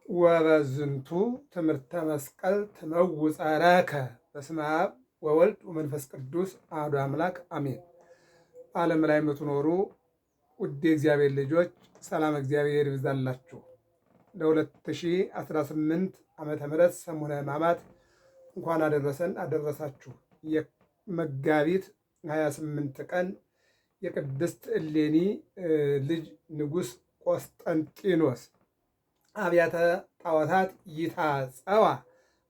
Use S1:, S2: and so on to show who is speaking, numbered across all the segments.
S1: ወበዝንቱ ትምህርተ መስቀል ትመውፀረከ በስመ አብ ወወልድ ወመንፈስ ቅዱስ አሐዱ አምላክ አሜን። ዓለም ላይ የምትኖሩ ውድ እግዚአብሔር ልጆች ሰላም እግዚአብሔር ይብዛላችሁ። ለ2018 ዓመተ ምህረት ሰሙነ ሕማማት እንኳን አደረሰን አደረሳችሁ። የመጋቢት 28 ቀን የቅድስት እሌኒ ልጅ ንጉሥ ቆስጠንጢኖስ አብያተ ጣዖታት ይታጸዋ፣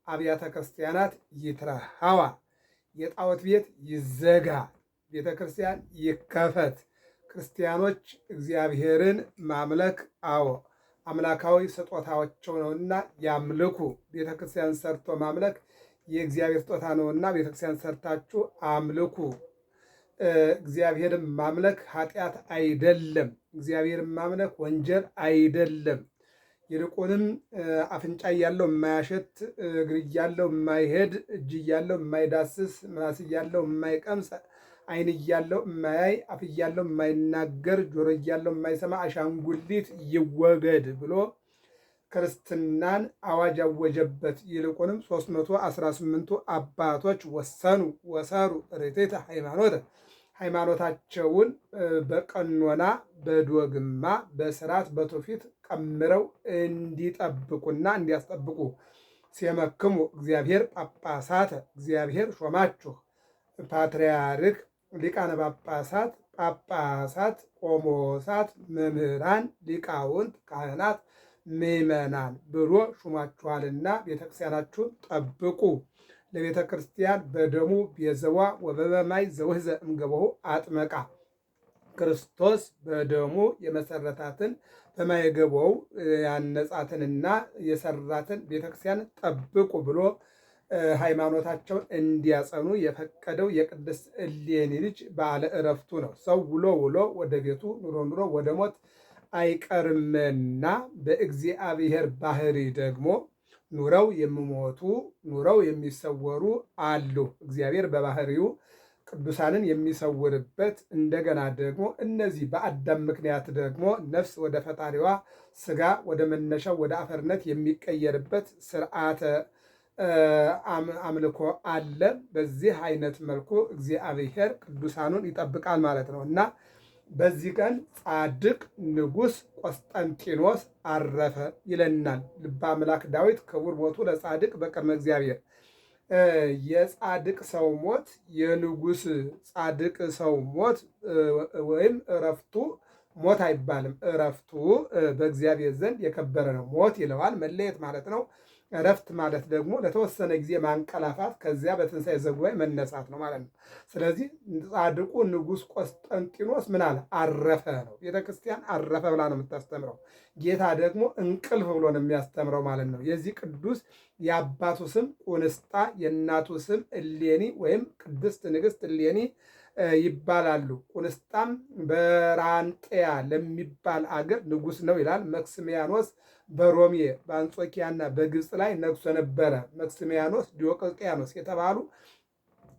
S1: አብያተ ክርስቲያናት ይትረሃዋ፣ የጣዖት ቤት ይዘጋ፣ ቤተ ክርስቲያን ይከፈት፣ ክርስቲያኖች እግዚአብሔርን ማምለክ አምላካዊ ስጦታቸው ነውና ያምልኩ። ቤተ ክርስቲያን ሰርቶ ማምለክ የእግዚአብሔር ስጦታ ነውና ቤተ ክርስቲያን ሰርታችሁ አምልኩ። እግዚአብሔርን ማምለክ ኃጢአት አይደለም። እግዚአብሔርን ማምለክ ወንጀል አይደለም። ይልቁንም አፍንጫ እያለው የማያሸት፣ እግር እያለው የማይሄድ፣ እጅ እያለው የማይዳስስ፣ ምላስ እያለው የማይቀምስ፣ ዓይን እያለው የማያይ፣ አፍ እያለው የማይናገር፣ ጆሮ እያለው የማይሰማ አሻንጉሊት ይወገድ ብሎ ክርስትናን አዋጅ አወጀበት። ይልቁንም 318ቱ አባቶች ወሰኑ ወሰሩ ርቴተ ሃይማኖት፣ ሃይማኖታቸውን በቀኖና በዶግማ በስርዓት በትውፊት ቀምረው እንዲጠብቁና እንዲያስጠብቁ ሲመክሙ እግዚአብሔር ጳጳሳት፣ እግዚአብሔር ሾማችሁ ፓትርያርክ፣ ሊቃነ ጳጳሳት፣ ጳጳሳት፣ ቆሞሳት፣ መምህራን፣ ሊቃውንት፣ ካህናት፣ ምዕመናን ብሎ ሹማችኋልና ቤተክርስቲያናችሁን ጠብቁ። ለቤተ ክርስቲያን በደሙ ቤዘዋ ወበማይ ዘውህዘ እምገበሁ አጥመቃ፣ ክርስቶስ በደሙ የመሰረታትን በማየገበው ያነጻትንና የሰራትን ቤተክርስቲያን ጠብቁ ብሎ ሃይማኖታቸውን እንዲያጸኑ የፈቀደው የቅድስት እሌኒ ልጅ በዓለ ዕረፍቱ ነው። ሰው ውሎ ውሎ ወደ ቤቱ ኑሮ ኑሮ ወደ ሞት አይቀርምና በእግዚአብሔር ባህሪ ደግሞ ኑረው የሚሞቱ ኑረው የሚሰወሩ አሉ። እግዚአብሔር በባህሪው ቅዱሳንን የሚሰውርበት፣ እንደገና ደግሞ እነዚህ በአዳም ምክንያት ደግሞ ነፍስ ወደ ፈጣሪዋ ስጋ ወደ መነሻው ወደ አፈርነት የሚቀየርበት ስርዓተ አምልኮ አለ። በዚህ አይነት መልኩ እግዚአብሔር ቅዱሳኑን ይጠብቃል ማለት ነው እና በዚህ ቀን ጻድቅ ንጉሥ ቆስጠንጢኖስ አረፈ ይለናል ልበ አምላክ ዳዊት። ክቡር ሞቱ ለጻድቅ በቅድመ እግዚአብሔር። የጻድቅ ሰው ሞት፣ የንጉሥ ጻድቅ ሰው ሞት ወይም እረፍቱ ሞት አይባልም። እረፍቱ በእግዚአብሔር ዘንድ የከበረ ነው። ሞት ይለዋል መለየት ማለት ነው። እረፍት ማለት ደግሞ ለተወሰነ ጊዜ ማንቀላፋት፣ ከዚያ በትንሣኤ ዘጉባኤ መነሳት ነው ማለት ነው። ስለዚህ ጻድቁ ንጉሥ ቆስጠንጢኖስ ምን አለ? አረፈ ነው። ቤተ ክርስቲያን አረፈ ብላ ነው የምታስተምረው። ጌታ ደግሞ እንቅልፍ ብሎ ነው የሚያስተምረው ማለት ነው። የዚህ ቅዱስ የአባቱ ስም ቁንስጣ፣ የእናቱ ስም እሌኒ ወይም ቅድስት ንግሥት እሌኒ ይባላሉ። ቁንስጣም በራንጤያ ለሚባል አገር ንጉሥ ነው ይላል። መክስሚያኖስ በሮሜ በአንጾኪያና በግብፅ ላይ ነግሶ ነበረ። መክስሚያኖስ፣ ዲዮቅልጥያኖስ የተባሉ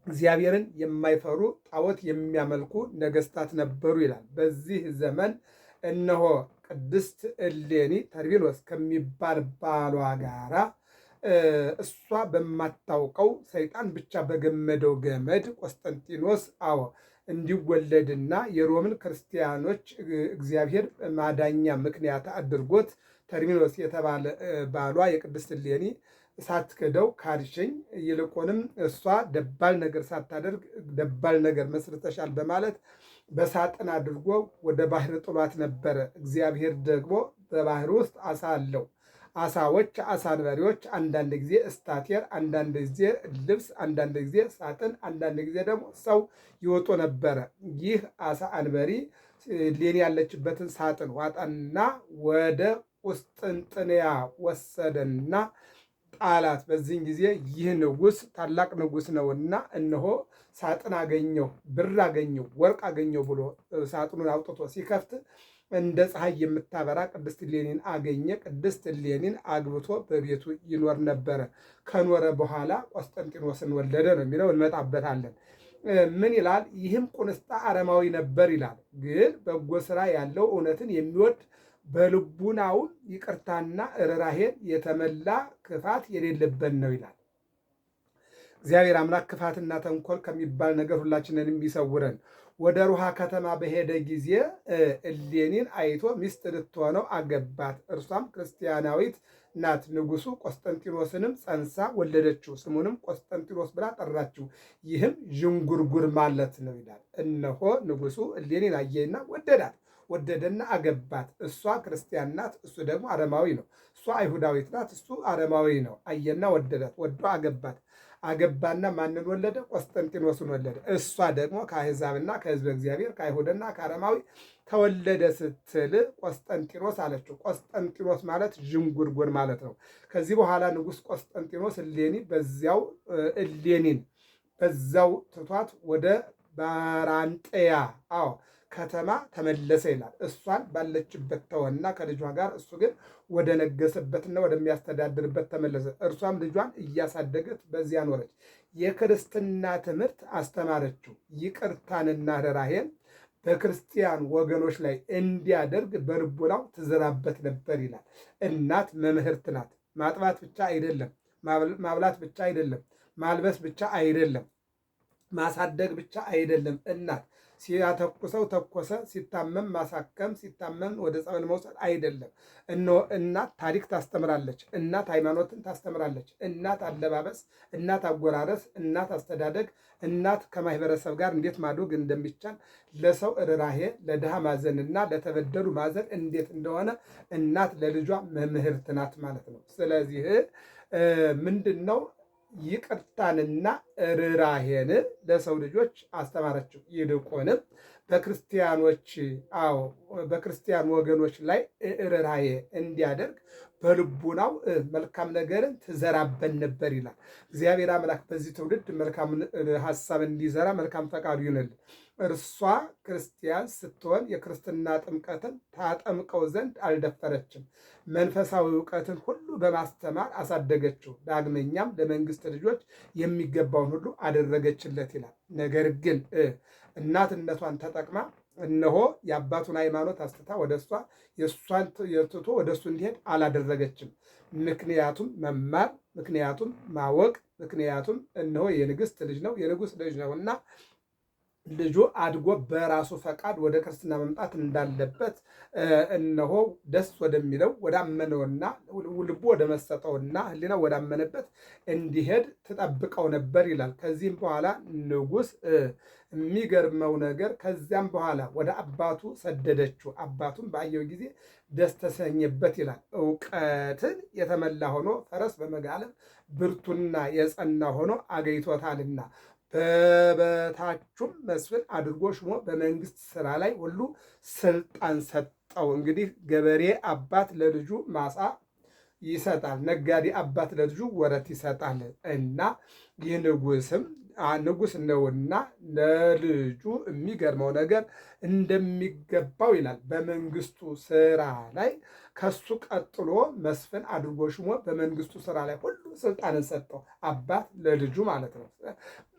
S1: እግዚአብሔርን የማይፈሩ ጣዖት የሚያመልኩ ነገስታት ነበሩ ይላል። በዚህ ዘመን እነሆ ቅድስት እሌኒ ተርቢኖስ ከሚባል ባሏ ጋራ እሷ በማታውቀው ሰይጣን ብቻ በገመደው ገመድ ቆስጠንጢኖስ እንዲወለድና የሮምን ክርስቲያኖች እግዚአብሔር ማዳኛ ምክንያት አድርጎት ተርሚኖስ የተባለ ባሏ የቅድስት እሌኒ ሳትክደው ካድሽኝ፣ ይልቁንም እሷ ደባል ነገር ሳታደርግ ደባል ነገር መስርተሻል በማለት በሳጥን አድርጎ ወደ ባህር ጥሏት ነበረ። እግዚአብሔር ደግሞ በባህር ውስጥ አሳ አለው። አሳዎች፣ አሳ አንበሪዎች፣ አንዳንድ ጊዜ እስታቴር፣ አንዳንድ ጊዜ ልብስ፣ አንዳንድ ጊዜ ሳጥን፣ አንዳንድ ጊዜ ደግሞ ሰው ይወጡ ነበረ። ይህ አሳ አንበሪ እሌኒ ያለችበትን ሳጥን ዋጣና ወደ ቁስጥንጥንያ ወሰደና ጣላት። በዚህን ጊዜ ይህ ንጉሥ ታላቅ ንጉሥ ነውና እነሆ ሳጥን አገኘሁ፣ ብር አገኘሁ፣ ወርቅ አገኘሁ ብሎ ሳጥኑን አውጥቶ ሲከፍት እንደ ፀሐይ የምታበራ ቅድስት እሌኒን አገኘ። ቅድስት እሌኒን አግብቶ በቤቱ ይኖር ነበረ። ከኖረ በኋላ ቆስጠንጢኖስን ወለደ ነው የሚለው፣ እንመጣበታለን። ምን ይላል? ይህም ቁንስጣ አረማዊ ነበር ይላል። ግን በጎ ስራ ያለው እውነትን የሚወድ በልቡናውም ይቅርታና ርኅራኄን የተመላ ክፋት የሌለበት ነው ይላል። እግዚአብሔር አምላክ ክፋትና ተንኮል ከሚባል ነገር ሁላችንን የሚሰውረን። ወደ ሩሃ ከተማ በሄደ ጊዜ እሌኒን አይቶ ሚስት ልትሆነው አገባት። እርሷም ክርስቲያናዊት ናት። ንጉሡ ቆስጠንጢኖስንም ጸንሳ ወለደችው። ስሙንም ቆስጠንጢኖስ ብላ ጠራችው። ይህም ዥንጉርጉር ማለት ነው ይላል። እነሆ ንጉሡ እሌኒን አየና ወደዳት። ወደደና አገባት። እሷ ክርስቲያን ናት፣ እሱ ደግሞ አረማዊ ነው። እሷ አይሁዳዊት ናት፣ እሱ አረማዊ ነው። አየና ወደዳት፣ ወዶ አገባት። አገባና ማንን ወለደ? ቆስጠንጢኖስን ወለደ። እሷ ደግሞ ከአሕዛብና ከሕዝበ እግዚአብሔር ከአይሁድና ከአረማዊ ተወለደ ስትል ቆስጠንጢኖስ አለችው። ቆስጠንጢኖስ ማለት ዥንጉርጉር ማለት ነው። ከዚህ በኋላ ንጉሥ ቆስጠንጢኖስ እሌኒን በዛው ትቷት ወደ ባራንጤያ ከተማ ተመለሰ ይላል። እሷን ባለችበት ተወና ከልጇ ጋር እሱ ግን ወደ ነገሰበትና ወደሚያስተዳድርበት ተመለሰ። እርሷም ልጇን እያሳደገች በዚያ ኖረች። የክርስትና ትምህርት አስተማረችው። ይቅርታንና ርኅራኄን በክርስቲያን ወገኖች ላይ እንዲያደርግ በልቡናው ትዘራበት ነበር ይላል። እናት መምህርት ናት። ማጥባት ብቻ አይደለም፣ ማብላት ብቻ አይደለም፣ ማልበስ ብቻ አይደለም፣ ማሳደግ ብቻ አይደለም። እናት ሲያተኩሰው ተኮሰ፣ ሲታመም ማሳከም፣ ሲታመም ወደ ጸበል መውሰድ አይደለም። እነሆ እናት ታሪክ ታስተምራለች። እናት ሃይማኖትን ታስተምራለች። እናት አለባበስ፣ እናት አጎራረስ፣ እናት አስተዳደግ፣ እናት ከማህበረሰብ ጋር እንዴት ማደግ እንደሚቻል፣ ለሰው ርኅራኄ፣ ለድሃ ማዘንና ለተበደሉ ማዘን እንዴት እንደሆነ እናት ለልጇ መምህርት ናት ማለት ነው። ስለዚህ ምንድን ነው ይቅርታንና ርኅራኄን ለሰው ልጆች አስተማረችው። ይልቁንም በክርስቲያን ወገኖች ላይ ርኅራኄ እንዲያደርግ በልቡናው መልካም ነገርን ትዘራበት ነበር ይላል። እግዚአብሔር አምላክ በዚህ ትውልድ መልካም ሀሳብ እንዲዘራ መልካም ፈቃዱ ይሁንልን። እርሷ ክርስቲያን ስትሆን የክርስትና ጥምቀትን ታጠምቀው ዘንድ አልደፈረችም። መንፈሳዊ እውቀትን ሁሉ በማስተማር አሳደገችው። ዳግመኛም ለመንግስት ልጆች የሚገባውን ሁሉ አደረገችለት ይላል። ነገር ግን እናትነቷን ተጠቅማ እነሆ የአባቱን ሃይማኖት አስትታ ወደ እሷ የእሷን ትቶ ወደ እሱ እንዲሄድ አላደረገችም። ምክንያቱም መማር፣ ምክንያቱም ማወቅ፣ ምክንያቱም እነሆ የንግስት ልጅ ነው የንጉሥ ልጅ ነው እና ልጁ አድጎ በራሱ ፈቃድ ወደ ክርስትና መምጣት እንዳለበት እነሆ ደስ ወደሚለው ወዳመነውና ልቡ ወደ መሰጠውና ሕሊናው ወዳመነበት እንዲሄድ ትጠብቀው ነበር ይላል። ከዚህም በኋላ ንጉሥ የሚገርመው ነገር ከዚያም በኋላ ወደ አባቱ ሰደደችው። አባቱም ባየው ጊዜ ደስ ተሰኘበት ይላል። እውቀትን የተመላ ሆኖ ፈረስ በመጋለብ ብርቱና የጸና ሆኖ አገኝቶታልና በበታቹም መስፍን አድርጎ ሽሞ በመንግስት ስራ ላይ ሁሉ ስልጣን ሰጠው። እንግዲህ ገበሬ አባት ለልጁ ማሳ ይሰጣል፣ ነጋዴ አባት ለልጁ ወረት ይሰጣል እና ይህ ንጉሥ ነውና ለልጁ የሚገርመው ነገር እንደሚገባው ይላል። በመንግስቱ ስራ ላይ ከሱ ቀጥሎ መስፍን አድርጎ ሽሞ በመንግስቱ ስራ ላይ ሁሉ ስልጣንን ሰጠው። አባት ለልጁ ማለት ነው።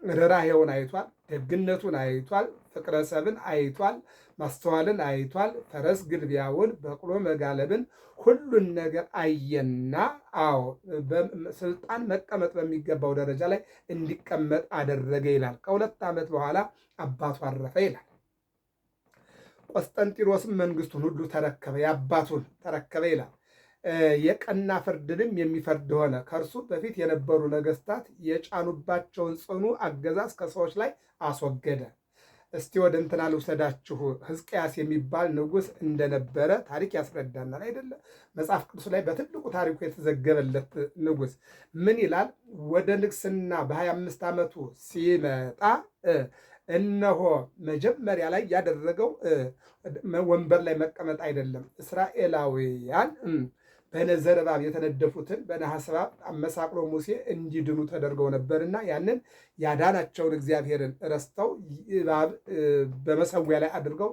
S1: ርኅራኄውን አይቷል፣ ደግነቱን አይቷል፣ ፍቅረ ሰብን አይቷል፣ ማስተዋልን አይቷል፣ ፈረስ ግልቢያውን፣ በቅሎ መጋለብን፣ ሁሉን ነገር አየና ስልጣን መቀመጥ በሚገባው ደረጃ ላይ እንዲቀመጥ አደረገ ይላል። ከ2 ዓመት በኋላ አባቱ አረፈ ይላል። ቆስጠንጢኖስም መንግስቱን ሁሉ ተረከበ፣ የአባቱን ተረከበ ይላል። የቀና ፍርድንም የሚፈርድ ሆነ። ከእርሱ በፊት የነበሩ ነገስታት የጫኑባቸውን ጽኑ አገዛዝ ከሰዎች ላይ አስወገደ። እስቲ ወደ እንትና ልውሰዳችሁ። ሕዝቅያስ የሚባል ንጉሥ እንደነበረ ታሪክ ያስረዳናል አይደለ? መጽሐፍ ቅዱስ ላይ በትልቁ ታሪኩ የተዘገበለት ንጉሥ ምን ይላል? ወደ ንግስና በ25 ዓመቱ ሲመጣ እነሆ መጀመሪያ ላይ ያደረገው ወንበር ላይ መቀመጥ አይደለም። እስራኤላውያን በነዘረባብ የተነደፉትን በነሐስ እባብ አመሳቅሎ ሙሴ እንዲድኑ ተደርገው ነበርና ያንን ያዳናቸውን እግዚአብሔርን ረስተው እባብ በመሰዊያ ላይ አድርገው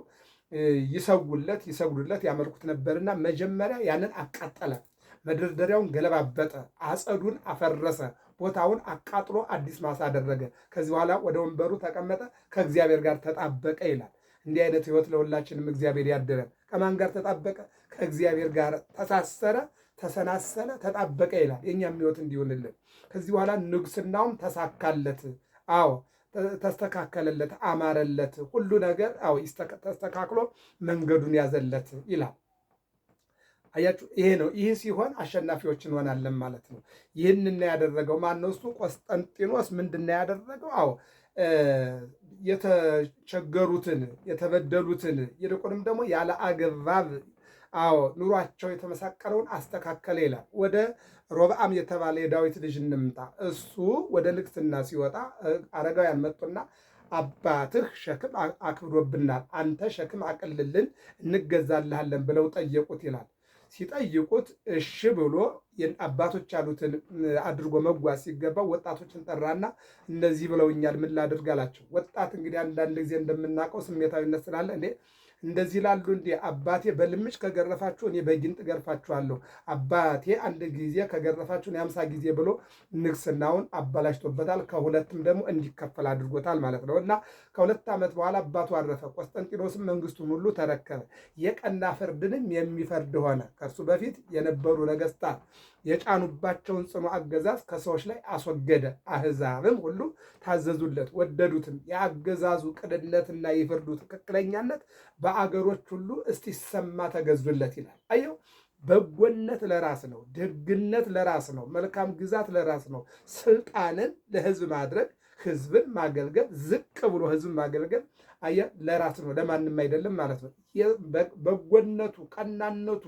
S1: ይሰግዱለት ያመልኩት ነበርና መጀመሪያ ያንን አቃጠለ። መደርደሪያውን ገለባበጠ፣ አጸዱን አፈረሰ፣ ቦታውን አቃጥሎ አዲስ ማሳ አደረገ። ከዚህ በኋላ ወደ ወንበሩ ተቀመጠ፣ ከእግዚአብሔር ጋር ተጣበቀ ይላል። እንዲህ አይነት ህይወት ለሁላችንም እግዚአብሔር ያደረን። ከማን ጋር ተጣበቀ? ከእግዚአብሔር ጋር ተሳሰረ፣ ተሰናሰለ፣ ተጣበቀ ይላል። የእኛም ሕይወት እንዲሆንልን ከዚህ በኋላ ንግስናውም ተሳካለት። አዎ ተስተካከለለት፣ አማረለት፣ ሁሉ ነገር አዎ ተስተካክሎ መንገዱን ያዘለት ይላል። አያችሁ፣ ይሄ ነው። ይህ ሲሆን አሸናፊዎች እንሆናለን ማለት ነው። ይህንን ያደረገው ማነው? እሱ ቆስጠንጢኖስ ምንድን ያደረገው? አዎ የተቸገሩትን የተበደሉትን ይልቁንም ደግሞ ያለ አግባብ አዎ ኑሯቸው የተመሳቀለውን አስተካከለ ይላል። ወደ ሮብዓም የተባለ የዳዊት ልጅ እንምጣ። እሱ ወደ ንግስና ሲወጣ አረጋውያን መጡና አባትህ ሸክም አክብዶብናል፣ አንተ ሸክም አቅልልን እንገዛልሃለን ብለው ጠየቁት ይላል። ሲጠይቁት እሺ ብሎ አባቶች ያሉትን አድርጎ መጓዝ ሲገባው ወጣቶችን ጠራና እንደዚህ ብለውኛል ምን ላድርግ አላቸው። ወጣት እንግዲህ አንዳንድ ጊዜ እንደምናውቀው ስሜታዊነት ስላለ እንደዚህ ላሉ እንዲ አባቴ በልምጭ ከገረፋችሁ እኔ በጊንጥ ገርፋችኋለሁ፣ አባቴ አንድ ጊዜ ከገረፋችሁ 50 ጊዜ ብሎ ንግስናውን አበላሽቶበታል። ከሁለትም ደግሞ እንዲከፈል አድርጎታል ማለት ነው። እና ከ2 ዓመት በኋላ አባቱ አረፈ። ቆስጠንጢኖስም መንግስቱን ሁሉ ተረከበ። የቀና ፍርድንም የሚፈርድ ሆነ። ከእርሱ በፊት የነበሩ ነገስታት የጫኑባቸውን ጽኑ አገዛዝ ከሰዎች ላይ አስወገደ። አሕዛብም ሁሉ ታዘዙለት፣ ወደዱትም። የአገዛዙ ቅንነትና የፍርዱ ትክክለኛነት በአገሮች ሁሉ እስቲሰማ ተገዙለት ይላል። አየው፣ በጎነት ለራስ ነው፣ ደግነት ለራስ ነው፣ መልካም ግዛት ለራስ ነው። ስልጣንን ለህዝብ ማድረግ፣ ህዝብን ማገልገል፣ ዝቅ ብሎ ህዝብን ማገልገል ለራስ ነው፣ ለማንም አይደለም ማለት ነው። በጎነቱ ቀናነቱ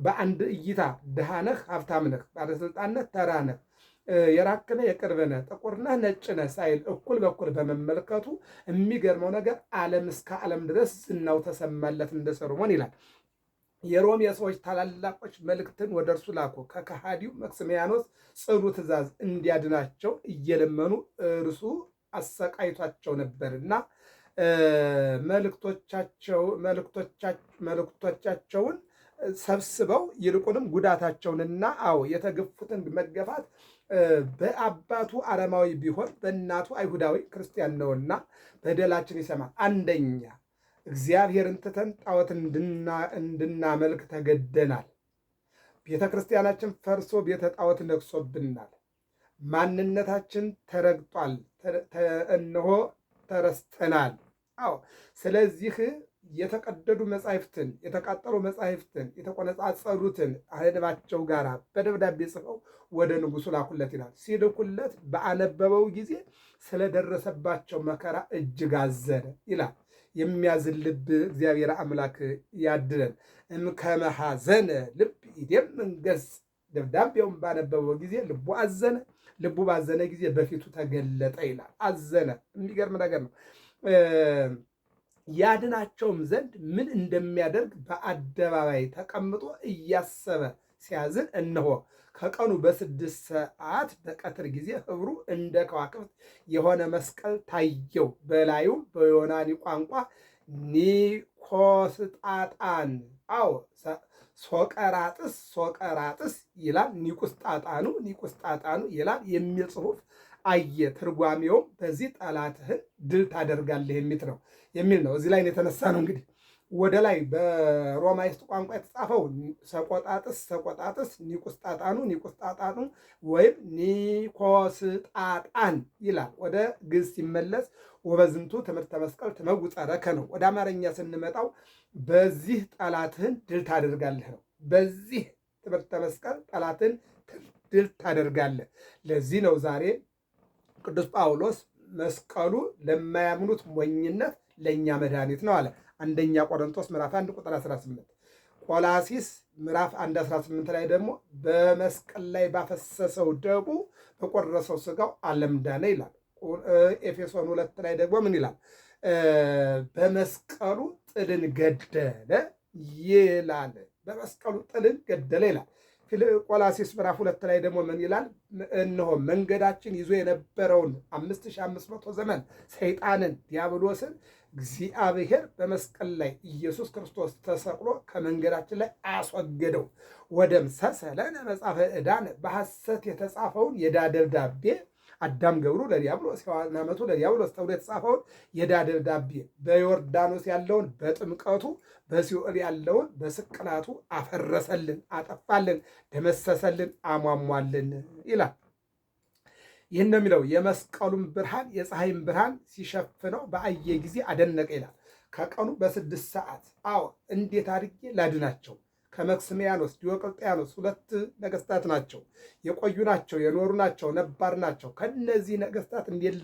S1: በአንድ እይታ ድሃ ነህ ሀብታም ነህ፣ ባለስልጣን ነህ ተራ ነህ፣ የራቅ ነህ የቅርብ ነህ፣ ጥቁር ነህ ነጭ ነህ ሳይል እኩል በኩል በመመልከቱ የሚገርመው ነገር ዓለም እስከ ዓለም ድረስ ዝናው ተሰማለት እንደ ሰሎሞን ይላል። የሮም የሰዎች ታላላቆች መልእክትን ወደ እርሱ ላኩ። ከከሃዲው መክስሚያኖስ ጽኑ ትእዛዝ እንዲያድናቸው እየለመኑ እርሱ አሰቃይቷቸው ነበርና መልእክቶቻቸውን ሰብስበው ይልቁንም ጉዳታቸውንና የተገፉትን መገፋት በአባቱ አረማዊ ቢሆን በእናቱ አይሁዳዊ ክርስቲያን ነውና በደላችን ይሰማል። አንደኛ እግዚአብሔርን ትተን ጣዖት እንድናመልክ ተገደናል። ቤተ ክርስቲያናችን ፈርሶ ቤተ ጣዖት ነግሶብናል። ማንነታችን ተረግጧል። እነሆ ተረስተናል። ስለዚህ የተቀደዱ መጻሕፍትን የተቃጠሉ መጻሕፍትን የተቆነጻጸሉትን አህንባቸው ጋር በደብዳቤ ጽፈው ወደ ንጉሡ ላኩለት ይላል። ሲልኩለት በአነበበው ጊዜ ስለደረሰባቸው መከራ እጅግ አዘነ ይላል። የሚያዝን ልብ እግዚአብሔር አምላክ ያድለን። እምከመ ሐዘነ ልብ ይደምም ገጽ። ደብዳቤውን ባነበበው ጊዜ ልቡ አዘነ። ልቡ ባዘነ ጊዜ በፊቱ ተገለጠ ይላል። አዘነ። የሚገርም ነገር ነው። ያድናቸውም ዘንድ ምን እንደሚያደርግ በአደባባይ ተቀምጦ እያሰበ ሲያዝን እነሆ ከቀኑ በ6 ሰዓት በቀትር ጊዜ ኅብሩ እንደ ከዋክብት የሆነ መስቀል ታየው። በላዩም በዮናኒ ቋንቋ ኒኮስጣጣን ሶቀራጥስ ይላል። ኒቁስጣጣኑ ይላል የሚል ጽሑፍ አየ። ትርጓሜውም በዚህ ጠላትህን ድል ታደርጋለህ የሚል ነው። እዚህ ላይ የተነሳ ነው እንግዲህ ወደ ላይ በሮማይስጥ ቋንቋ የተጻፈው ሰቆጣጥስ ኒቁስጣጣኑ ወይም ኒኮስጣጣን ይላል። ወደ ግዕዝ ሲመለስ ወበዝንቱ ትምህርተ መስቀል ትመውፀረከ ነው። ወደ አማርኛ ስንመጣው በዚህ ጠላትህን ድል ታደርጋለህ ነው። በዚህ ትምህርተ መስቀል ጠላትህን ድል ታደርጋለህ። ለዚህ ነው ዛሬ ቅዱስ ጳውሎስ መስቀሉ ለማያምኑት ሞኝነት ለእኛ መድኃኒት ነው አለ። አንደኛ ቆሮንቶስ ምዕራፍ 1 ቁጥር 18፣ ቆላሲስ ምዕራፍ 1 18 ላይ ደግሞ በመስቀል ላይ ባፈሰሰው ደሙ በቆረሰው ስጋው ዓለም ዳነ ይላል። ኤፌሶን 2 ላይ ደግሞ ምን ይላል? በመስቀሉ ጥልን ገደለ ይላል። በመስቀሉ ጥልን ገደለ ይላል። ቆላሲስ ምዕራፍ 2 ላይ ደግሞ ምን ይላል? እነሆ መንገዳችን ይዞ የነበረውን 5500 ዘመን ሰይጣንን ዲያብሎስን እግዚአብሔር በመስቀል ላይ ኢየሱስ ክርስቶስ ተሰቅሎ ከመንገዳችን ላይ አስወገደው። ወደምሰሰ ለነ መጽሐፈ ዕዳን በሐሰት የተጻፈውን የዕዳ ደብዳቤ አዳም ገብሩ ለዲያብሎስ ሔዋን አመቱ ለዲያብሎስ ተብሎ የተጻፈውን የዕዳ ደብዳቤ በዮርዳኖስ ያለውን በጥምቀቱ በሲኦል ያለውን በስቅላቱ አፈረሰልን፣ አጠፋልን፣ ደመሰሰልን፣ አሟሟልን ይላል። ይህን ነው የሚለው። የመስቀሉን ብርሃን የፀሐይን ብርሃን ሲሸፍነው በአየ ጊዜ አደነቀ ይላል። ከቀኑ በ6 ሰዓት አዎ እንዴት አድርጌ ላድናቸው? ከመክስሚያኖስ ዲዮቅልጥያኖስ 2 ነገስታት ናቸው፣ የቆዩ ናቸው፣ የኖሩ ናቸው፣ ነባር ናቸው። ከነዚህ ነገስታት እንዴት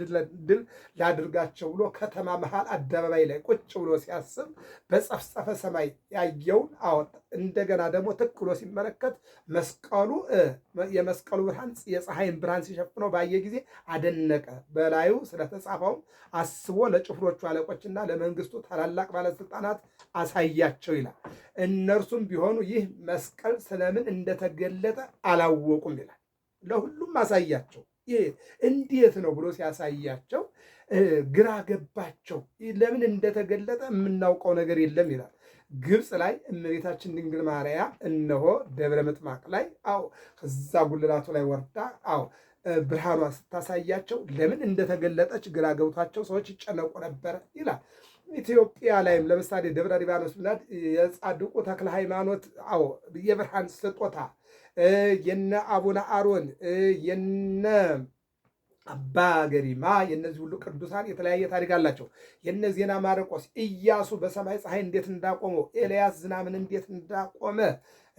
S1: ድል ላድርጋቸው ብሎ ከተማ መሃል አደባባይ ላይ ቁጭ ብሎ ሲያስብ በጸፍጸፈ ሰማይ ያየውን አወጣ። እንደገና ደግሞ ትክ ብሎ ሲመለከት መስቀሉ የመስቀሉ ብርሃን የፀሐይን ብርሃን ሲሸፍነው ባየ ጊዜ አደነቀ። በላዩ ስለተጻፈውም አስቦ ለጭፍሮቹ አለቆችና ለመንግስቱ ታላላቅ ባለስልጣናት አሳያቸው ይላል። እነርሱም ቢሆኑ ይህ መስቀል ስለምን እንደተገለጠ አላወቁም ይላል። ለሁሉም አሳያቸው። ይህ እንዴት ነው ብሎ ሲያሳያቸው ግራ ገባቸው። ለምን እንደተገለጠ የምናውቀው ነገር የለም ይላል። ግብፅ ላይ እመቤታችን ድንግል ማርያም እነሆ ደብረ ምጥማቅ ላይ ከዛ ጉልላቱ ላይ ወርዳ ብርሃኗ ስታሳያቸው ለምን እንደተገለጠች ግራ ገብቷቸው ሰዎች ይጨነቁ ነበረ ይላል። ኢትዮጵያ ላይም ለምሳሌ ደብረ ሊባኖስ ብናድ የጻድቁ ተክለ ሃይማኖት የብርሃን ስጦታ የነ አቡነ አሮን የነ አባ ገሪማ የነዚህ ሁሉ ቅዱሳን የተለያየ ታሪክ አላቸው። የነ ዜና ማርቆስ ኢያሱ በሰማይ ፀሐይ እንዴት እንዳቆመው፣ ኤልያስ ዝናምን እንዴት እንዳቆመ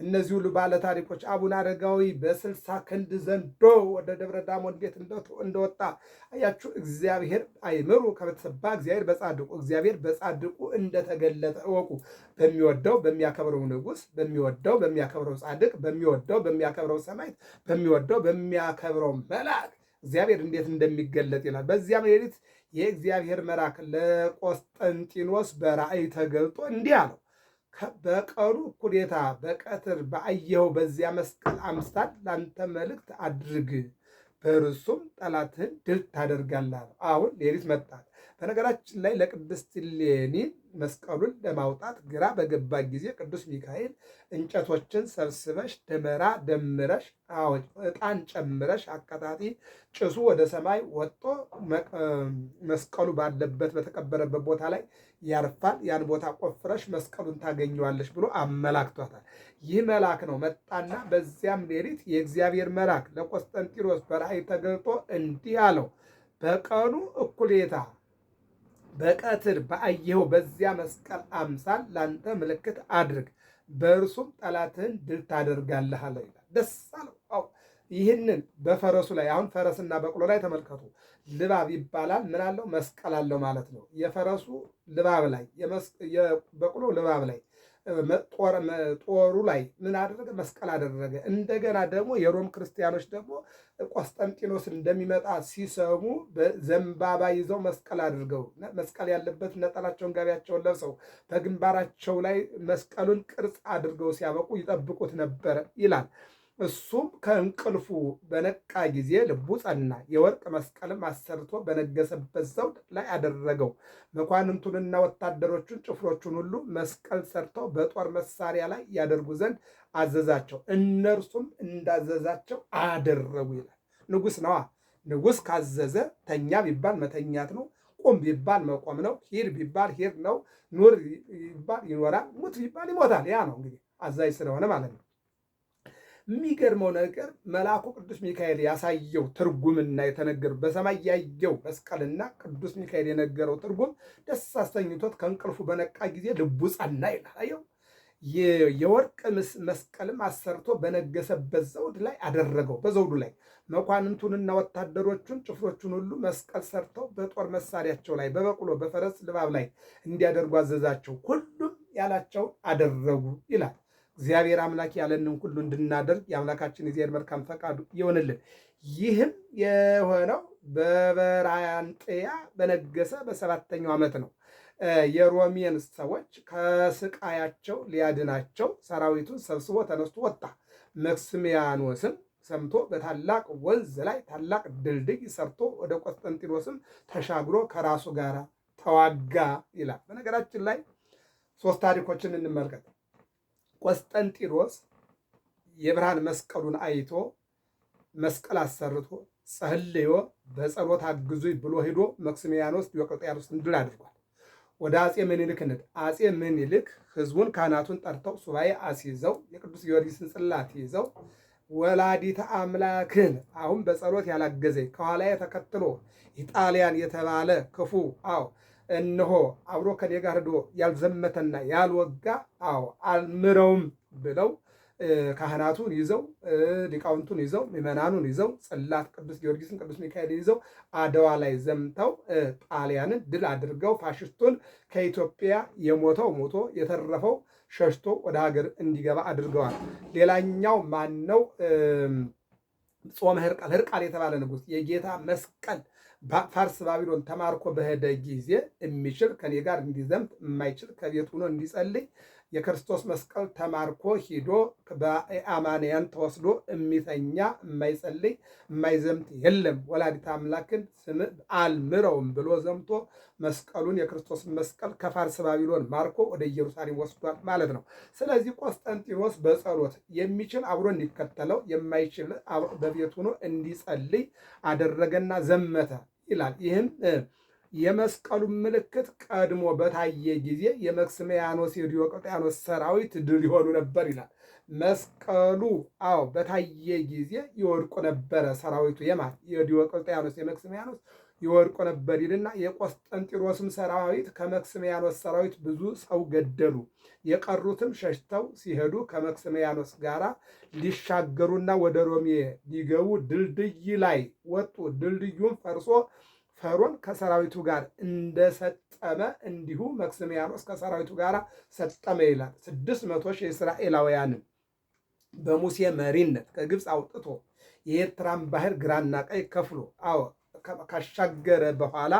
S1: እነዚህ ሁሉ ባለ ታሪኮች፣ አቡነ አረጋዊ በ60 ክንድ ዘንዶ ወደ ደብረ ዳሞ እንዴት እንደወጣ አያችሁ። እግዚአብሔር አይምሩ ከበተሰባ እግዚአብሔር በጻድቁ እግዚአብሔር በጻድቁ እንደተገለጠ እወቁ። በሚወደው በሚያከብረው ንጉሥ፣ በሚወደው በሚያከብረው ጻድቅ፣ በሚወደው በሚያከብረው ሰማዕት፣ በሚወደው በሚያከብረው መልአክ እግዚአብሔር እንዴት እንደሚገለጥ ይላል። በዚያም ሌሊት የእግዚአብሔር መልአክ ለቆስጠንጢኖስ በራእይ ተገልጦ እንዲህ አለው፣ በቀኑ እኩሌታ በቀትር በአየኸው በዚያ መስቀል አምሳል ላንተ መልእክት አድርግ፣ በእርሱም ጠላትህን ድል ታደርጋለህ። አሁን ሌሊት መጣ። በነገራችን ላይ ለቅድስት እሌኒ መስቀሉን ለማውጣት ግራ በገባ ጊዜ ቅዱስ ሚካኤል እንጨቶችን ሰብስበሽ ደመራ ደምረሽ ዕጣን ጨምረሽ አቀጣጢ፣ ጭሱ ወደ ሰማይ ወጥቶ መስቀሉ ባለበት በተቀበረበት ቦታ ላይ ያርፋል። ያን ቦታ ቆፍረሽ መስቀሉን ታገኘዋለሽ ብሎ አመላክቷታል። ይህ መልአክ ነው መጣና በዚያም ሌሊት የእግዚአብሔር መልአክ ለቆስጠንጢኖስ በራእይ ተገልጦ እንዲህ አለው፣ በቀኑ እኩሌታ በቀትር በአየኸው በዚያ መስቀል አምሳል ላንተ ምልክት አድርግ፣ በእርሱም ጠላትህን ድል ታደርጋለህ አለ ይላል። ደስ አለው። ይህንን በፈረሱ ላይ አሁን ፈረስና በቅሎ ላይ ተመልከቱ። ልባብ ይባላል። ምን አለው? መስቀል አለው ማለት ነው። የፈረሱ ልባብ ላይ የበቅሎ ልባብ ላይ ጦሩ ላይ ምን አደረገ? መስቀል አደረገ። እንደገና ደግሞ የሮም ክርስቲያኖች ደግሞ ቆስጠንጢኖስ እንደሚመጣ ሲሰሙ ዘንባባ ይዘው መስቀል አድርገው መስቀል ያለበት ነጠላቸውን ጋቢያቸውን ለብሰው በግንባራቸው ላይ መስቀሉን ቅርጽ አድርገው ሲያበቁ ይጠብቁት ነበረ ይላል። እሱም ከእንቅልፉ በነቃ ጊዜ ልቡ ጸና። የወርቅ መስቀልም አሰርቶ በነገሰበት ዘውድ ላይ አደረገው። መኳንንቱንና ወታደሮቹን ጭፍሮቹን ሁሉ መስቀል ሰርተው በጦር መሳሪያ ላይ ያደርጉ ዘንድ አዘዛቸው። እነርሱም እንዳዘዛቸው አደረጉ ይላል። ንጉሥ ነዋ። ንጉሥ ካዘዘ ተኛ ቢባል መተኛት ነው። ቁም ቢባል መቆም ነው። ሂድ ቢባል ሂድ ነው። ኑር ቢባል ይኖራል። ሙት ቢባል ይሞታል። ያ ነው እንግዲህ አዛዥ ስለሆነ ማለት ነው። የሚገርመው ነገር መልአኩ ቅዱስ ሚካኤል ያሳየው ትርጉምና የተነገረው በሰማይ ያየው መስቀልና ቅዱስ ሚካኤል የነገረው ትርጉም ደስ አሰኝቶት ከእንቅልፉ በነቃ ጊዜ ልቡ ጸና ይላል። አየው። የወርቅ መስቀልም አሰርቶ በነገሰበት ዘውድ ላይ አደረገው። በዘውዱ ላይ መኳንንቱንና ወታደሮቹን ጭፍሮቹን ሁሉ መስቀል ሰርተው በጦር መሳሪያቸው ላይ በበቅሎ በፈረስ ልባብ ላይ እንዲያደርጉ አዘዛቸው። ሁሉም ያላቸው አደረጉ ይላል። እግዚአብሔር አምላክ ያለንን ሁሉ እንድናደርግ የአምላካችን እግዚአብሔር መልካም ፈቃዱ ይሆንልን። ይህም የሆነው በበራንጥያ በነገሰ በ7ኛው ዓመት ነው። የሮሜን ሰዎች ከስቃያቸው ሊያድናቸው ሰራዊቱን ሰብስቦ ተነስቶ ወጣ። መክስሚያኖስም ሰምቶ በታላቅ ወንዝ ላይ ታላቅ ድልድይ ሰርቶ ወደ ቆስጠንጢኖስም ተሻግሮ ከራሱ ጋር ተዋጋ ይላል። በነገራችን ላይ 3 ታሪኮችን እንመልከት። ቆስጠንጢኖስ የብርሃን መስቀሉን አይቶ መስቀል አሰርቶ ጸልዮ በጸሎት አግዙኝ ብሎ ሂዶ መክስሚያኖስ ዲዮቅልጥያኖስን ድል አድርጓል። ወደ አጼ ምኒልክነት አጼ ምኒልክ ህዝቡን ካህናቱን ጠርተው ሱባኤ አስይዘው የቅዱስ ጊዮርጊስን ጽላት ይዘው ወላዲተ አምላክን አሁን በጸሎት ያላገዘኝ ከኋላ ተከትሎ ኢጣሊያን የተባለ ክፉ እነሆ አብሮ ከኔ ጋር ሄዶ ያልዘመተና ያልወጋ አልምረውም ብለው ካህናቱን ይዘው ሊቃውንቱን ይዘው ምዕመናኑን ይዘው ጽላት ቅዱስ ጊዮርጊስን ቅዱስ ሚካኤልን ይዘው አድዋ ላይ ዘምተው ጣሊያንን ድል አድርገው ፋሽስቱን ከኢትዮጵያ የሞተው ሞቶ የተረፈው ሸሽቶ ወደ ሀገር እንዲገባ አድርገዋል። ሌላኛው ማን ነው? ጾመ ሕርቃል። ሕርቃል የተባለ ንጉሥ የጌታ መስቀል ፋርስ ባቢሎን ተማርኮ በሄደ ጊዜ የሚችል ከኔ ጋር እንዲዘምት የማይችል ከቤት ሆኖ እንዲጸልይ የክርስቶስ መስቀል ተማርኮ ሂዶ በአማንያን ተወስዶ የሚተኛ የማይጸልይ የማይዘምት የለም። ወላዲተ አምላክን ስም አልምረውም ብሎ ዘምቶ መስቀሉን የክርስቶስ መስቀል ከፋርስ ባቢሎን ማርኮ ወደ ኢየሩሳሌም ወስዷል ማለት ነው። ስለዚህ ቆስጠንጢኖስ በጸሎት የሚችል አብሮ እንዲከተለው የማይችል በቤት ሆኖ እንዲጸልይ አደረገና ዘመተ ይላል። ይህም የመስቀሉ ምልክት ቀድሞ በታየ ጊዜ የመክስሚያኖስ የዲዮቅልጥያኖስ ሰራዊት ድል ይሆኑ ነበር ይላል። መስቀሉ በታየ ጊዜ ይወድቁ ነበረ ሰራዊቱ የዲዮቅልጥያኖስ የመክስሚያኖስ ይወድቁ ነበር ይልና የቆስጠንጢኖስም ሰራዊት ከመክስሚያኖስ ሰራዊት ብዙ ሰው ገደሉ። የቀሩትም ሸሽተው ሲሄዱ ከመክስሚያኖስ ጋራ ሊሻገሩና ወደ ሮሜ ሊገቡ ድልድይ ላይ ወጡ። ድልድዩም ፈርሶ ፈሮን ከሰራዊቱ ጋር እንደሰጠመ እንዲሁ መክስሚያኖስ ከሰራዊቱ ጋር ሰጠመ ይላል። 600 ሺህ እስራኤላውያንን በሙሴ መሪነት ከግብፅ አውጥቶ የኤርትራን ባህር ግራና ቀኝ ከፍሎ ካሻገረ በኋላ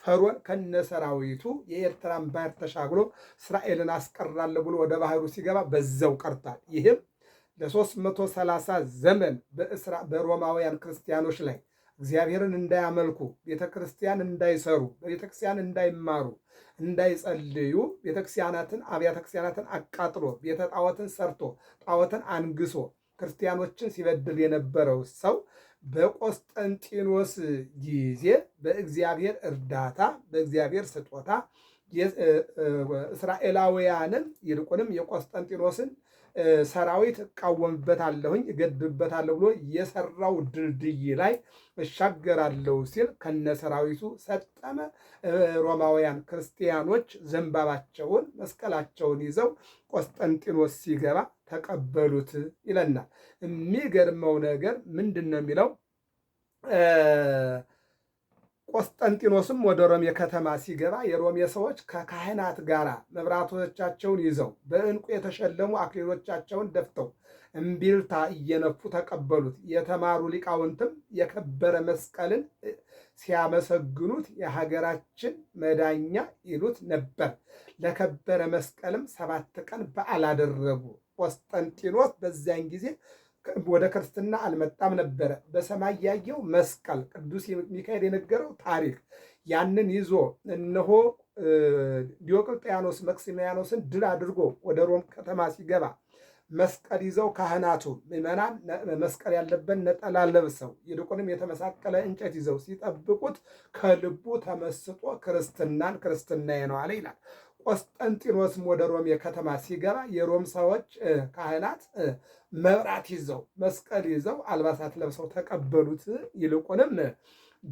S1: ፈሮን ከነሰራዊቱ የኤርትራን ባህር ተሻግሮ እስራኤልን አስቀራለሁ ብሎ ወደ ባህሩ ሲገባ በዛው ቀርቷል። ይህም ለ330 ዘመን በሮማውያን ክርስቲያኖች ላይ እግዚአብሔርን እንዳያመልኩ ቤተክርስቲያን እንዳይሰሩ ቤተክርስቲያን እንዳይማሩ እንዳይጸልዩ ቤተክርስቲያናትን አብያተ ክርስቲያናትን አቃጥሎ ቤተ ጣዖትን ሰርቶ ጣዖትን አንግሶ ክርስቲያኖችን ሲበድል የነበረው ሰው በቆስጠንጢኖስ ጊዜ በእግዚአብሔር እርዳታ በእግዚአብሔር ስጦታ እስራኤላውያንን ይልቁንም የቆስጠንጢኖስን ሰራዊት እቃወምበታለሁኝ እገድብበታለሁ ብሎ የሰራው ድልድይ ላይ እሻገራለሁ ሲል ከነሰራዊቱ ሰጠመ። ሮማውያን ክርስቲያኖች ዘንባባቸውን መስቀላቸውን ይዘው ቆስጠንጢኖስ ሲገባ ተቀበሉት ይለናል። የሚገርመው ነገር ምንድን ነው የሚለው ቆስጠንጢኖስም ወደ ሮሜ ከተማ ሲገባ የሮሜ ሰዎች ከካህናት ጋር መብራቶቻቸውን ይዘው በዕንቁ የተሸለሙ አክሊሎቻቸውን ደፍተው እምቢልታ እየነፉ ተቀበሉት። የተማሩ ሊቃውንትም የከበረ መስቀልን ሲያመሰግኑት የሀገራችን መዳኛ ይሉት ነበር። ለከበረ መስቀልም 7 ቀን በዓል አደረጉ። ቆስጠንጢኖስ በዚያን ጊዜ ወደ ክርስትና አልመጣም ነበረ። በሰማይ ያየው መስቀል ቅዱስ ሚካኤል የነገረው ታሪክ ያንን ይዞ እነሆ ዲዮቅልጥያኖስ መክስሚያኖስን ድል አድርጎ ወደ ሮም ከተማ ሲገባ መስቀል ይዘው ካህናቱ ምዕመናን መስቀል ያለበት ነጠላ ለብሰው ይልቁንም የተመሳቀለ እንጨት ይዘው ሲጠብቁት ከልቡ ተመስጦ ክርስትናዬ ነው አለ ይላል። ቆስጠንጢኖስም ወደ ሮም ከተማ ሲገባ የሮም ሰዎች ካህናት መብራት ይዘው መስቀል ይዘው አልባሳት ለብሰው ተቀበሉት። ይልቁንም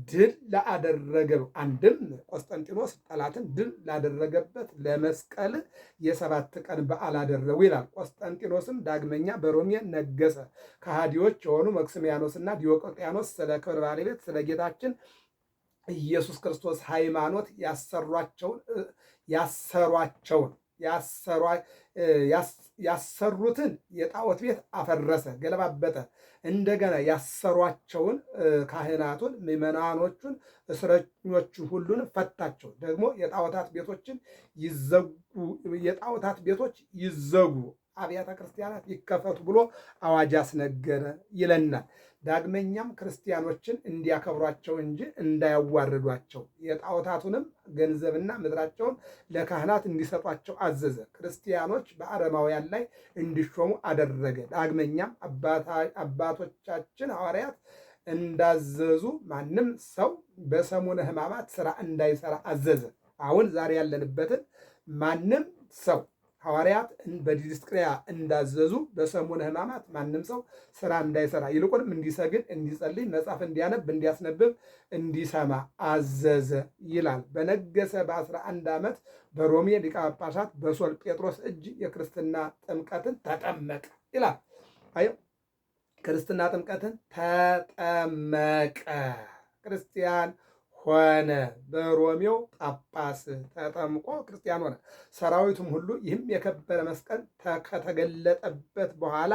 S1: ድል ላደረገው አንድም ቆስጠንጢኖስ ጠላትን ድል ላደረገበት ለመስቀል የ7 ቀን በዓል አደረጉ ይላል። ቆስጠንጢኖስም ዳግመኛ በሮሜ ነገሰ። ከሃዲዎች የሆኑ መክስሚያኖስና ዲዮቅልጥያኖስ ስለ ክብር ባለቤት ስለ ጌታችን ኢየሱስ ክርስቶስ ሃይማኖት ያሰሩትን የጣዖት ቤት አፈረሰ፣ ገለባበጠ። እንደገና ያሰሯቸውን ካህናቱን ምዕመናኖቹን እስረኞቹን ሁሉን ፈታቸው። ደግሞ የጣዖታት ቤቶች ይዘጉ፣ አብያተ ክርስቲያናት ይከፈቱ ብሎ አዋጅ አስነገረ ይለናል። ዳግመኛም ክርስቲያኖችን እንዲያከብሯቸው እንጂ እንዳያዋርዷቸው የጣዖታቱንም ገንዘብና ምድራቸውን ለካህናት እንዲሰጧቸው አዘዘ። ክርስቲያኖች በአረማውያን ላይ እንዲሾሙ አደረገ። ዳግመኛም አባቶቻችን ሐዋርያት እንዳዘዙ ማንም ሰው በሰሙነ ሕማማት ስራ እንዳይሰራ አዘዘ። አሁን ዛሬ ያለንበትን ማንም ሰው ሐዋርያት በዲድስቅልያ እንዳዘዙ በሰሙነ ሕማማት ማንም ሰው ስራ እንዳይሰራ ይልቁንም እንዲሰግድ፣ እንዲጸልይ፣ መጽሐፍ እንዲያነብ፣ እንዲያስነብብ፣ እንዲሰማ አዘዘ ይላል። በነገሰ በ11 ዓመት በሮሜ ሊቀ ጳጳሳት በሶል ጴጥሮስ እጅ የክርስትና ጥምቀትን ተጠመቀ ይላል። አይ ክርስትና ጥምቀትን ተጠመቀ፣ ክርስቲያን ሆነ። በሮሜው ጳጳስ ተጠምቆ ክርስቲያን ሆነ። ሰራዊቱም ሁሉ ይህም የከበረ መስቀል ከተገለጠበት በኋላ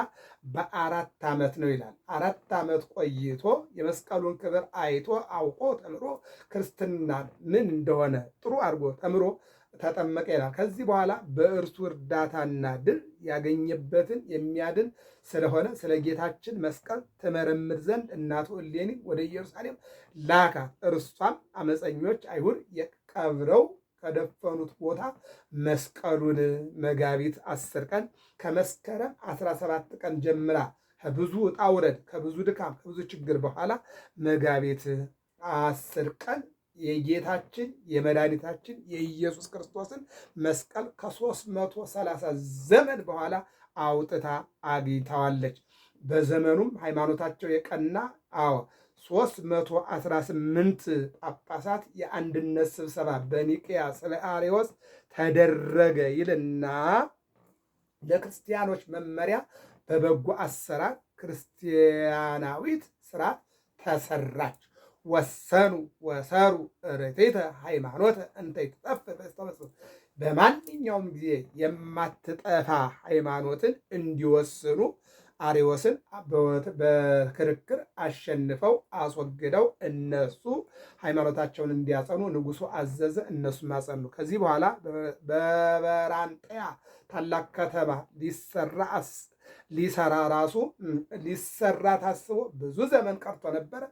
S1: በ4 ዓመት ነው ይላል። 4 ዓመት ቆይቶ የመስቀሉን ክብር አይቶ አውቆ ተምሮ ክርስትና ምን እንደሆነ ጥሩ አድርጎ ተምሮ ተጠመቀ ይላል። ከዚህ በኋላ በእርሱ እርዳታና ድል ያገኘበትን የሚያድን ስለሆነ ስለ ጌታችን መስቀል ትመረምር ዘንድ እናቱ እሌኒ ወደ ኢየሩሳሌም ላካት። እርሷም አመፀኞች አይሁድ የቀብረው ከደፈኑት ቦታ መስቀሉን መጋቢት 10 ቀን ከመስከረም 17 ቀን ጀምራ ከብዙ ውጣ ውረድ፣ ከብዙ ድካም፣ ከብዙ ችግር በኋላ መጋቢት 10 ቀን የጌታችን የመድኃኒታችን የኢየሱስ ክርስቶስን መስቀል ከ330 ዘመን በኋላ አውጥታ አግኝታዋለች። በዘመኑም ሃይማኖታቸው የቀና 318 ጳጳሳት የአንድነት ስብሰባ በኒቅያ ስለ አርዮስ ተደረገ ይልና ለክርስቲያኖች መመሪያ በበጎ አሰራር ክርስቲያናዊት ስርዓት ተሰራች። ወሰኑ ወሰሩ ርቴተ ሃይማኖተ እንተ ይትጠፍ በስተመስሎ በማንኛውም ጊዜ የማትጠፋ ሃይማኖትን እንዲወስኑ አርዮስን በክርክር አሸንፈው አስወግደው እነሱ ሃይማኖታቸውን እንዲያጸኑ ንጉሱ አዘዘ። እነሱም አጸኑ። ከዚህ በኋላ በበራንጠያ ታላቅ ከተማ ሊሰራ ታስቦ ብዙ ዘመን ቀርቶ ነበረ።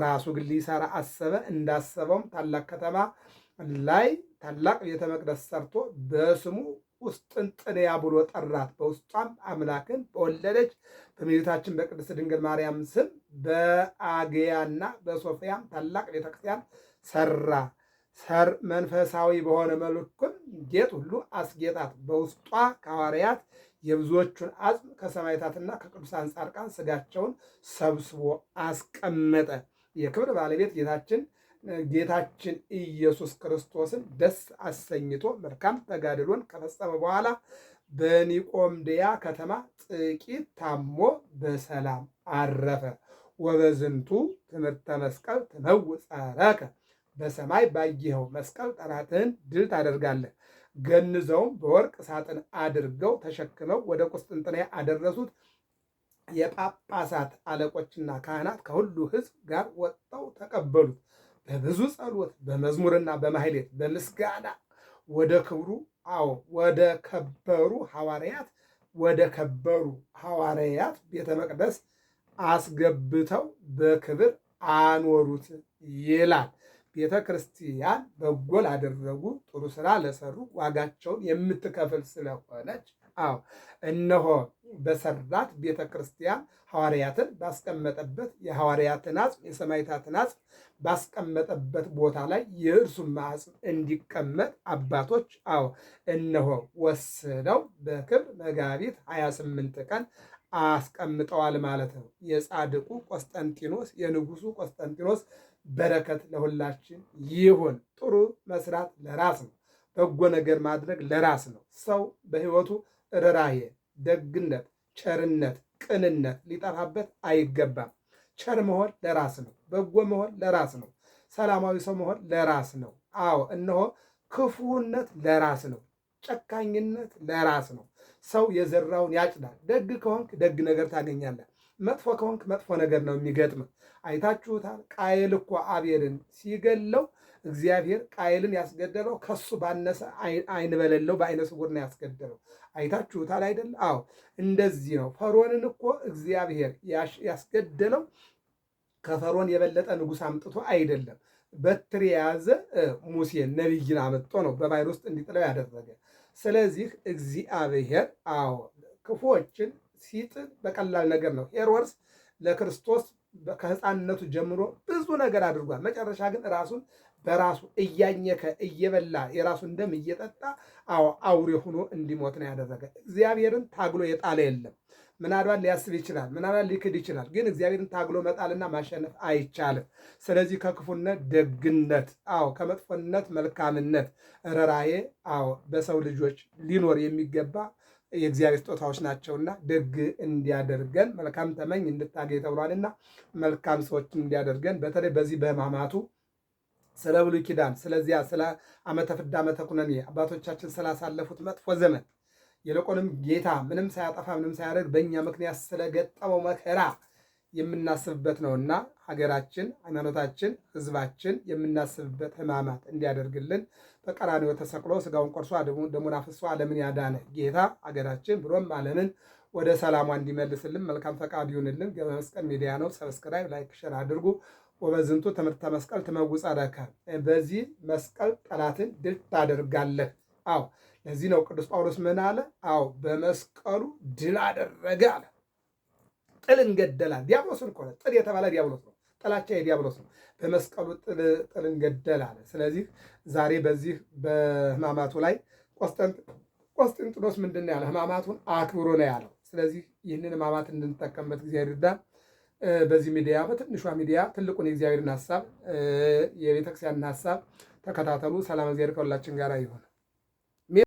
S1: ራሱ ግን ሊሰራ አሰበ። እንዳሰበውም ታላቅ ከተማ ላይ ታላቅ ቤተ መቅደስ ሰርቶ በስሙ ቁስጥንጥንያ ብሎ ጠራት። በውስጧም አምላክን በወለደች በእመቤታችን በቅድስት ድንግል ማርያም ስም በአጌያና በሶፊያም ታላቅ ቤተክርስቲያን ሰራ። መንፈሳዊ በሆነ መልኩም ጌጥ ሁሉ አስጌጣት። በውስጧ ከሐዋርያት የብዙዎቹን አጽም ከሰማዕታትና ከቅዱሳን ጻድቃን ስጋቸውን ሰብስቦ አስቀመጠ። የክብር ባለቤት ጌታችን ኢየሱስ ክርስቶስን ደስ አሰኝቶ መልካም ተጋድሎን ከፈጸመ በኋላ በኒቆምድያ ከተማ ጥቂት ታሞ በሰላም አረፈ። ወበዝንቱ ትምህርተ መስቀል ትመውፅ ጸረከ፣ በሰማይ ባየኸው መስቀል ጠላትህን ድል ታደርጋለህ። ገንዘውም በወርቅ ሳጥን አድርገው ተሸክመው ወደ ቁስጥንጥንያ አደረሱት። የጳጳሳት አለቆችና ካህናት ከሁሉ ሕዝብ ጋር ወጥተው ተቀበሉት። በብዙ ጸሎት በመዝሙርና በማሕሌት በምስጋና ወደ ከበሩ ሐዋርያት ቤተ መቅደስ አስገብተው በክብር አኖሩት ይላል። ቤተ ክርስቲያን በጎ ላደረጉ ጥሩ ስራ ለሰሩ ዋጋቸውን የምትከፍል ስለሆነች እነሆ በሰራት ቤተ ክርስቲያን ሐዋርያትን ባስቀመጠበት የሐዋርያትን አጽም የሰማዕታትን አጽም ባስቀመጠበት ቦታ ላይ የእርሱም አጽም እንዲቀመጥ አባቶች እነሆ ወስነው በክብር መጋቢት 28 ቀን አስቀምጠዋል ማለት ነው። የጻድቁ ቆስጠንጢኖስ የንጉሱ ቆስጠንጢኖስ በረከት ለሁላችን ይሁን። ጥሩ መስራት ለራስ ነው። በጎ ነገር ማድረግ ለራስ ነው። ሰው በሕይወቱ ርኅራኄ፣ ደግነት፣ ቸርነት፣ ቅንነት ሊጠፋበት አይገባም። ቸር መሆን ለራስ ነው። በጎ መሆን ለራስ ነው። ሰላማዊ ሰው መሆን ለራስ ነው። እነሆ ክፉነት ለራስ ነው። ጨካኝነት ለራስ ነው። ሰው የዘራውን ያጭዳል። ደግ ከሆንክ ደግ ነገር ታገኛለህ። መጥፎ ከሆንክ መጥፎ ነገር ነው የሚገጥምህ። አይታችሁታል። ቃየል እኮ አቤልን ሲገለው እግዚአብሔር ቃየልን ያስገደለው ከሱ ባነሰ አይን በሌለው በአይነ ስውር ነው ያስገደለው። አይታችሁታል አይደል? እንደዚህ ነው። ፈርዖንን እኮ እግዚአብሔር ያስገደለው ከፈርዖን የበለጠ ንጉሥ አምጥቶ አይደለም። በትር የያዘ ሙሴን ነቢይን አመጥቶ ነው በባሕር ውስጥ እንዲጥለው ያደረገ። ስለዚህ እግዚአብሔር ክፉዎችን ሲጥል በቀላል ነገር ነው። ሄሮድስ ለክርስቶስ ከሕፃንነቱ ጀምሮ ብዙ ነገር አድርጓል። መጨረሻ ግን ራሱን በራሱ እያኘከ እየበላ የራሱን ደም እየጠጣ አውሬ ሆኖ እንዲሞት ነው ያደረገ። እግዚአብሔርን ታግሎ የጣለ የለም። ምናልባት ሊያስብ ይችላል፣ ምናልባት ሊክድ ይችላል። ግን እግዚአብሔርን ታግሎ መጣልና ማሸነፍ አይቻልም። ስለዚህ ከክፉነት ደግነት፣ ከመጥፎነት መልካምነት፣ ርኅራኄ በሰው ልጆች ሊኖር የሚገባ የእግዚአብሔር ስጦታዎች ናቸውና ደግ እንዲያደርገን መልካም ተመኝ እንድታገኝ ተብሏልና መልካም ሰዎች እንዲያደርገን በተለይ በዚህ በሕማማቱ ስለ ብሉይ ኪዳን ስለዚያ ስለ ዓመተ ፍዳ ዓመተ ኩነኔ አባቶቻችን ስላሳለፉት መጥፎ ዘመን ይልቁንም ጌታ ምንም ሳያጠፋ ምንም ሳያደርግ በእኛ ምክንያት ስለገጠመው መከራ የምናስብበት ነውና ሀገራችን፣ ሃይማኖታችን፣ ሕዝባችን የምናስብበት ሕማማት እንዲያደርግልን በቀራንዮ ተሰቅሎ ሥጋውን ቆርሶ ደሙን አፍስሶ ዓለምን ያዳነ ጌታ ሀገራችን ብሎም ዓለምን ወደ ሰላሟ እንዲመልስልን መልካም ፈቃድ ይሁንልን። ገብረ መስቀል ሚዲያ ነው። ሰብስክራይብ፣ ላይክ፣ ሸር አድርጉ። ወበዝንቱ ትምህርተ መስቀል ትመውጻእከ፣ በዚህ መስቀል ጠላትን ድል ታደርጋለህ። ለዚህ ነው ቅዱስ ጳውሎስ ምን አለ? በመስቀሉ ድል አደረገ አለ። ጥልን ገደላል። ዲያብሎስን እኮ ጥል የተባለ ዲያብሎስ ነው። ጥላቻ የዲያብሎስ ነው። በመስቀሉ ጥልን ገደል አለ። ስለዚህ ዛሬ በዚህ በሕማማቱ ላይ ቆስጠንጢኖስ ምንድን ነው ያለ? ሕማማቱን አክብሮ ነው ያለው። ስለዚህ ይህንን ሕማማት እንድንጠቀምበት እግዚአብሔር ይርዳን። በዚህ ሚዲያ በትንሿ ሚዲያ ትልቁን የእግዚአብሔርን ሀሳብ የቤተክርስቲያንን ሀሳብ ተከታተሉ። ሰላም እግዚአብሔር ከሁላችን ጋር ይሁን።